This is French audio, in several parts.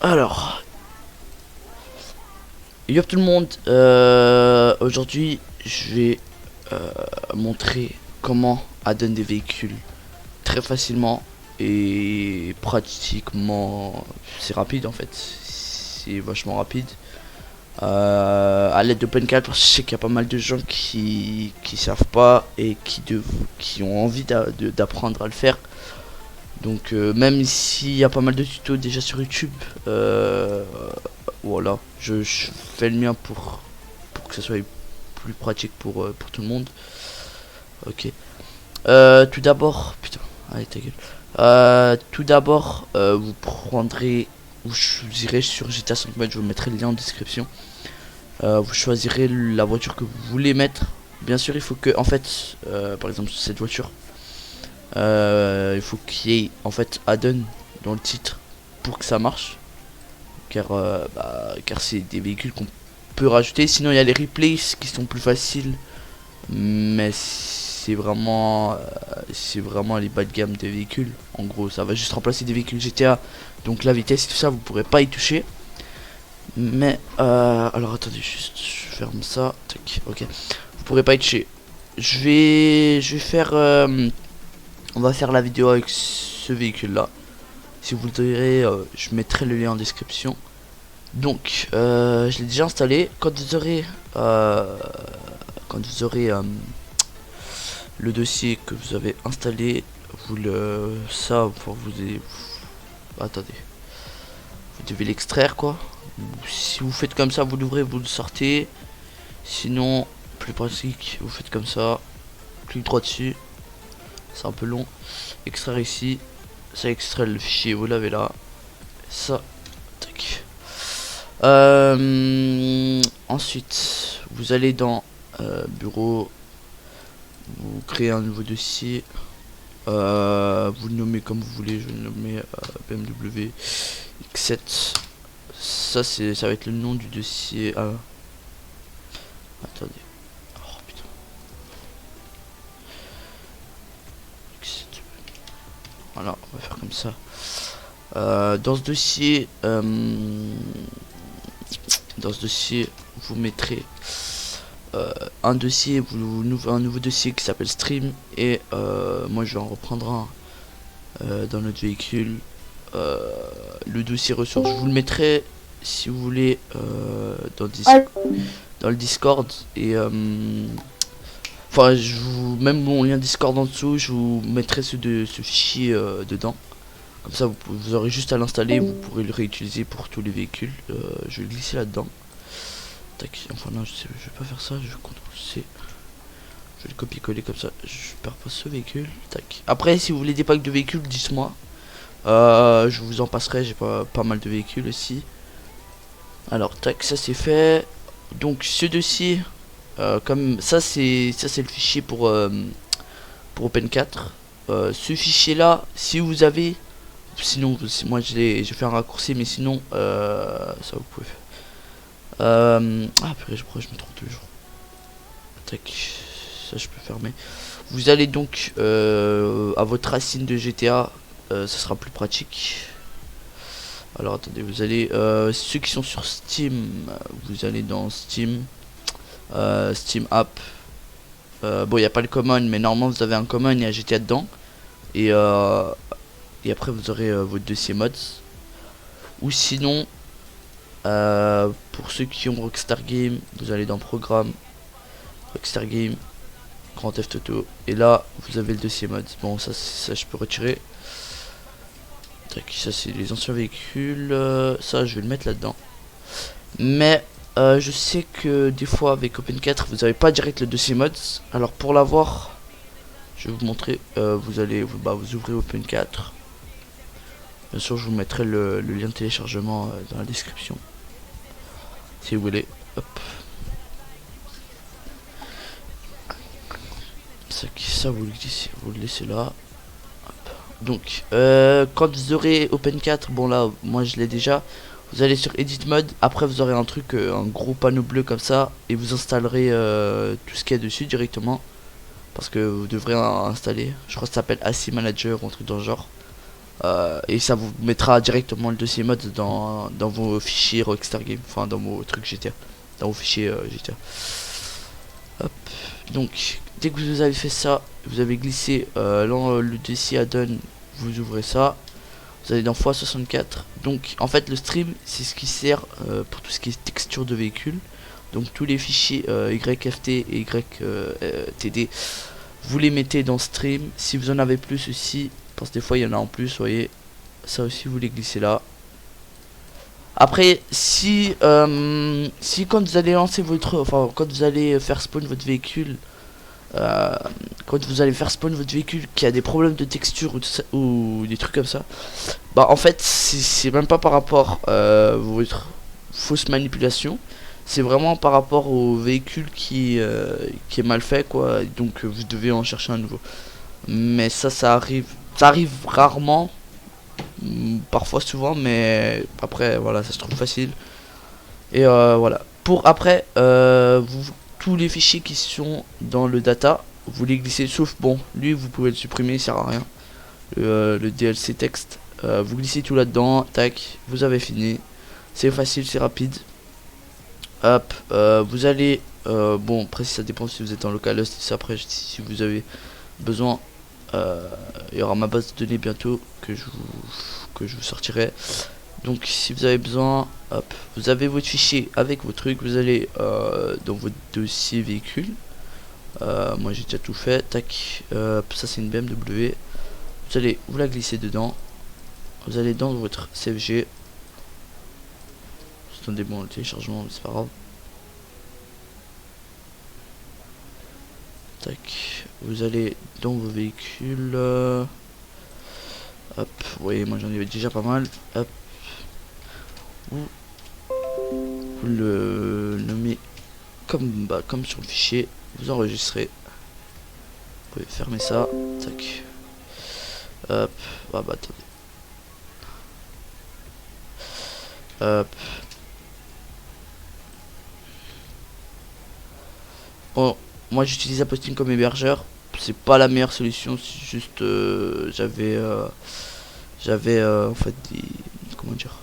Alors, yo tout le monde, aujourd'hui je vais montrer comment adonne des véhicules très facilement et pratiquement. C'est rapide en fait, c'est vachement rapide. À l'aide d'OpenCAD, parce que je sais qu'il y a pas mal de gens qui savent pas et qui ont envie d'apprendre à le faire. Donc même s'il y a pas mal de tutos déjà sur YouTube, voilà, je fais le mien pour que ça soit plus pratique pour tout le monde. Ok. Tout d'abord, putain, allez ta gueule. Tout d'abord, vous prendrez, vous choisirez sur GTA 5 mode, je vous mettrai le lien en description. Vous choisirez la voiture que vous voulez mettre. Bien sûr, il faut que, en fait, par exemple cette voiture, il faut qu'il y ait en fait add-on dans le titre pour que ça marche, car c'est des véhicules qu'on peut rajouter. Sinon il y a les replays qui sont plus faciles, mais c'est vraiment les bas de gamme des véhicules. En gros ça va juste remplacer des véhicules GTA, donc la vitesse tout ça vous pourrez pas y toucher. Mais alors attendez, juste je ferme ça, tac, ok, vous pourrez pas y toucher. Je vais faire on va faire la vidéo avec ce véhicule là. Si vous voudrez, je mettrai le lien en description. Donc je l'ai déjà installé. Quand vous aurez le dossier que vous avez installé, vous le attendez, vous devez l'extraire quoi. Si vous faites comme ça, vous l'ouvrez, vous le sortez. Sinon plus pratique, vous faites comme ça, clic droit dessus, c'est un peu long, extraire ici, ça extrait le fichier, vous l'avez là, ça, tac. Ensuite vous allez dans bureau, vous créez un nouveau dossier, vous le nommez comme vous voulez, je vais le nommer BMW X7. Ça va être le nom du dossier. Attendez, oh putain, X7. Voilà, on va faire comme ça. Dans ce dossier vous mettrez un nouveau dossier qui s'appelle stream, et moi je vais en reprendre un dans notre véhicule. Le dossier ressources, je vous le mettrai si vous voulez dans le Discord, et enfin même mon lien Discord en dessous, je vous mettrai ce fichier dedans. Comme ça vous aurez juste à l'installer, vous pourrez le réutiliser pour tous les véhicules. Je vais le glisser là-dedans. Tac, enfin non, je vais pas faire ça, je vais CTRL-C. Je vais le copier-coller comme ça, je perds pas ce véhicule. Tac. Après, si vous voulez des packs de véhicules, dites-moi. Je vous en passerai, j'ai pas mal de véhicules aussi. Alors, tac, ça c'est fait. Donc ce dossier, comme ça c'est le fichier pour Open4. Ce fichier là, si vous avez, sinon moi j'ai fait un raccourci, mais sinon ça vous pouvez faire. Ah purée, je me trompe toujours. Tac, ça je peux fermer. Vous allez donc à votre racine de GTA, ça sera plus pratique. Alors attendez, vous allez ceux qui sont sur Steam, vous allez dans Steam, Steam App. Bon, il n'y a pas le common, mais normalement vous avez un common, il y a GTA dedans. Et après vous aurez votre dossier mods. Ou sinon, pour ceux qui ont Rockstar Game, vous allez dans Programme, Rockstar Game, Grand Theft Auto, et là vous avez le dossier mods. Bon, ça je peux retirer. Tac, ça c'est les anciens véhicules, ça je vais le mettre là-dedans. Mais je sais que des fois avec Open4 vous n'avez pas direct le dossier mods. Alors pour l'avoir, je vais vous montrer. Vous ouvrez Open4. Bien sûr je vous mettrai le lien de téléchargement dans la description, si vous voulez. Hop. Ça vous le laissez là. Hop. Donc quand vous aurez Open4, bon là moi je l'ai déjà. Vous allez sur Edit Mode, après vous aurez un truc, un gros panneau bleu comme ça, et vous installerez tout ce qu'il y a dessus directement, parce que vous devrez installer, je crois que ça s'appelle AC Manager ou un truc dans le genre. Et ça vous mettra directement le dossier mode dans vos fichiers Rockstar Game, enfin dans vos trucs GTA, dans vos fichiers GTA. Hop. Donc dès que vous avez fait ça, vous avez glissé le dossier add-on, vous ouvrez ça, vous allez dans x64. Donc en fait le stream c'est ce qui sert pour tout ce qui est texture de véhicule. Donc tous les fichiers YFT et YTD, vous les mettez dans stream. Si vous en avez plus aussi, parce que des fois il y en a en plus, vous voyez, ça aussi vous les glissez là. Après si quand vous allez lancer votre, enfin quand vous allez faire spawn votre véhicule, quand vous allez faire spawn votre véhicule qui a des problèmes de texture ou des trucs comme ça, bah en fait c'est même pas par rapport à votre fausse manipulation, c'est vraiment par rapport au véhicule qui est mal fait quoi, donc vous devez en chercher un nouveau. Mais ça arrive rarement, parfois souvent, mais après voilà, ça se trouve facile. Et voilà. Pour après, tous les fichiers qui sont dans le data, vous les glissez, sauf bon, lui vous pouvez le supprimer, il sert à rien. Le DLC texte, vous glissez tout là-dedans, tac, vous avez fini. C'est facile, c'est rapide. Hop, vous allez, bon après ça dépend si vous êtes en localhost, ça après si vous avez besoin, il y aura ma base de données bientôt que je vous sortirai. Donc si vous avez besoin, hop, vous avez votre fichier avec vos trucs, vous allez dans votre dossier véhicule. Moi j'ai déjà tout fait, tac, ça c'est une BMW. Vous allez vous la glisser dedans, vous allez dans votre CFG. Attendez, bon le téléchargement c'est pas grave. Tac, vous allez dans vos véhicules. Hop, vous voyez moi j'en ai déjà pas mal. Hop, vous le nommez comme sur le fichier, vous enregistrez, vous pouvez fermer ça, tac, hop, ah bah attendez, hop, bon, moi j'utilise Aposting comme hébergeur, c'est pas la meilleure solution, c'est juste j'avais en fait comment dire,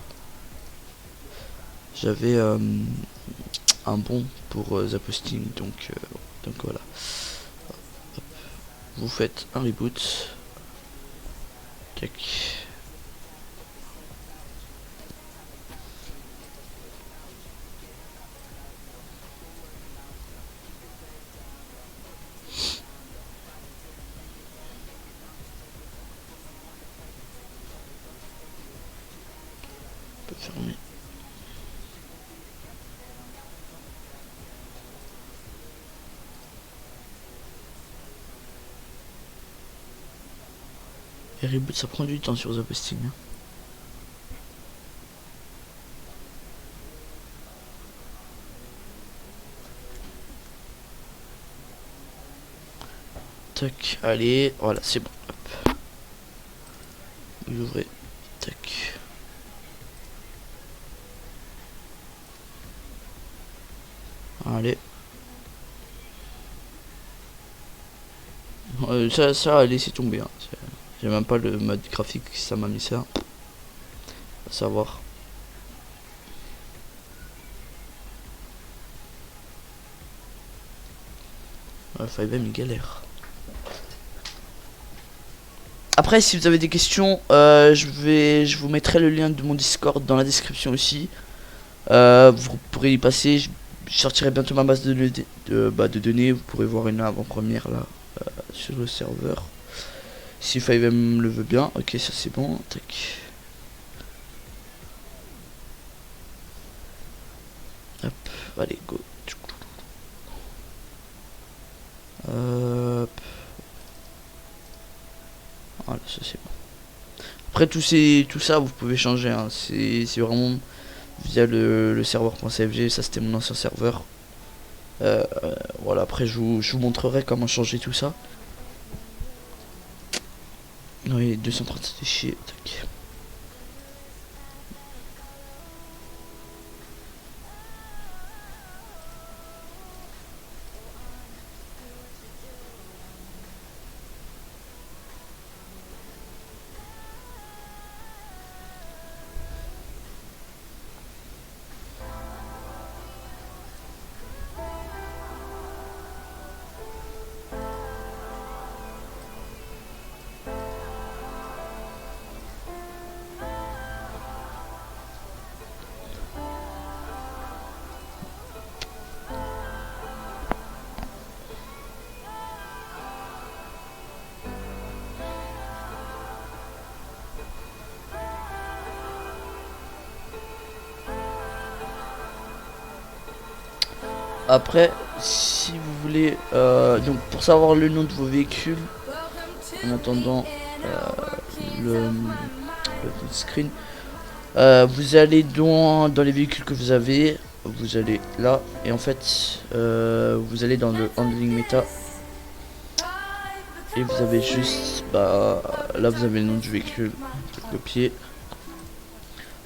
j'avais un bon pour Zaposting, donc voilà. Hop. Vous faites un reboot. Tac. On peut fermer. Et reboot ça prend du temps sur Zaposting. Hein. Tac, allez, voilà, c'est bon. Hop. Vous ouvrez. Tac. Allez. Ça, laissez tomber. Hein. J'ai même pas le mode graphique, ça m'a mis ça. À savoir. Ouais, Fivem il galère. Après, si vous avez des questions, je vous mettrai le lien de mon Discord dans la description aussi. Vous pourrez y passer. Je sortirai bientôt ma base de données. Vous pourrez voir une avant-première là sur le serveur. Si 5M le veut bien. Ok, ça c'est bon. Tac. Hop, allez, go. Hop. Voilà, ça c'est bon. Après tout ça vous pouvez changer. Hein. C'est vraiment via le serveur.cfg. Ça c'était mon ancien serveur. Voilà, après je vous montrerai comment changer tout ça. Oui, 230 déchets, tac. Après, si vous voulez, donc pour savoir le nom de vos véhicules, en attendant le screen, vous allez dans les véhicules que vous avez, vous allez là, et en fait, vous allez dans le handling meta, et vous avez juste, bah, là vous avez le nom du véhicule, vous copiez,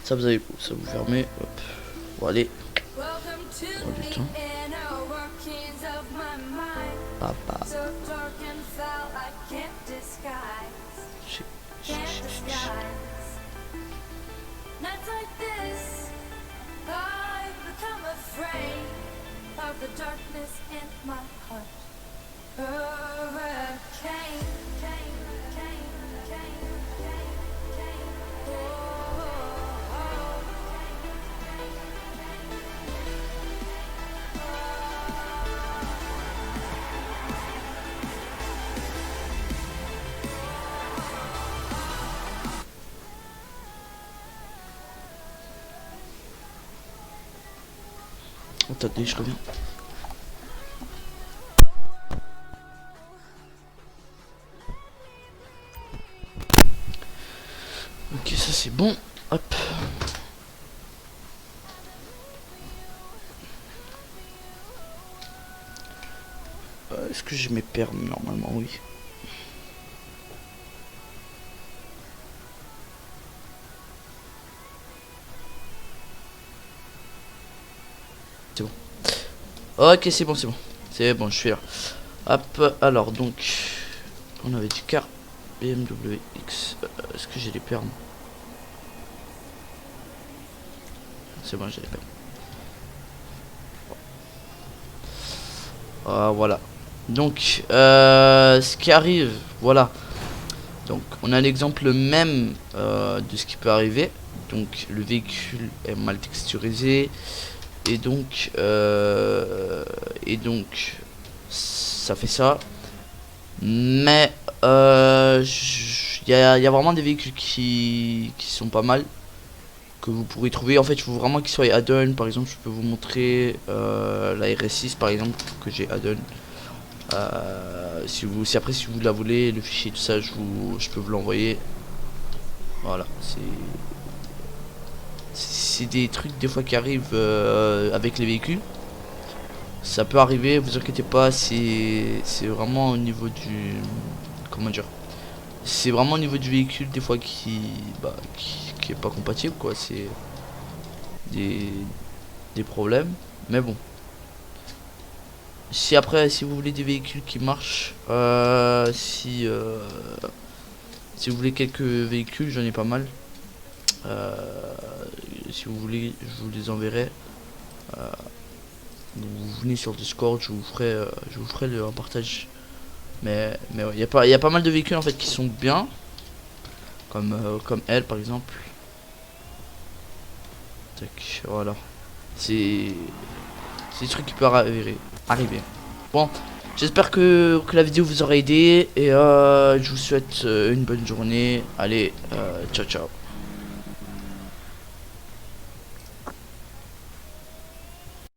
ça vous fermez, hop, bon allez, prend du temps. Papa. Attendez, je reviens. Ok, ça c'est bon. Hop. Est-ce que j'ai mes permis? Normalement, oui. C'est bon. Ok, c'est bon, c'est bon. C'est bon, je suis là. Hop, alors donc, on avait dit car BMW X. Est-ce que j'ai les permis? C'est bon, j'ai les permis. Voilà. Donc, ce qui arrive, voilà. Donc, on a l'exemple même de ce qui peut arriver. Donc, le véhicule est mal texturisé. Et donc, ça fait ça. Mais, il y a vraiment des véhicules qui sont pas mal. Que vous pourrez trouver. En fait, il faut vraiment qu'ils soient add-on. Par exemple, je peux vous montrer la RS6 par exemple que j'ai add-on. Si après si vous la voulez, le fichier tout ça, je peux vous l'envoyer. Voilà, c'est des trucs des fois qui arrivent avec les véhicules. Ça peut arriver, vous inquiétez pas. C'est vraiment au niveau du, comment dire, c'est vraiment au niveau du véhicule des fois qui est pas compatible quoi. C'est des problèmes, mais bon. Si après, si vous voulez des véhicules qui marchent, si vous voulez quelques véhicules, j'en ai pas mal. Si vous voulez, je vous les enverrai. Vous venez sur le Discord, je vous ferai un partage. Mais ouais, il y a pas mal de véhicules en fait qui sont bien, comme elle par exemple. Tac, voilà. C'est des trucs qui peuvent arriver. Bon, j'espère que la vidéo vous aura aidé et je vous souhaite une bonne journée. Allez, ciao ciao.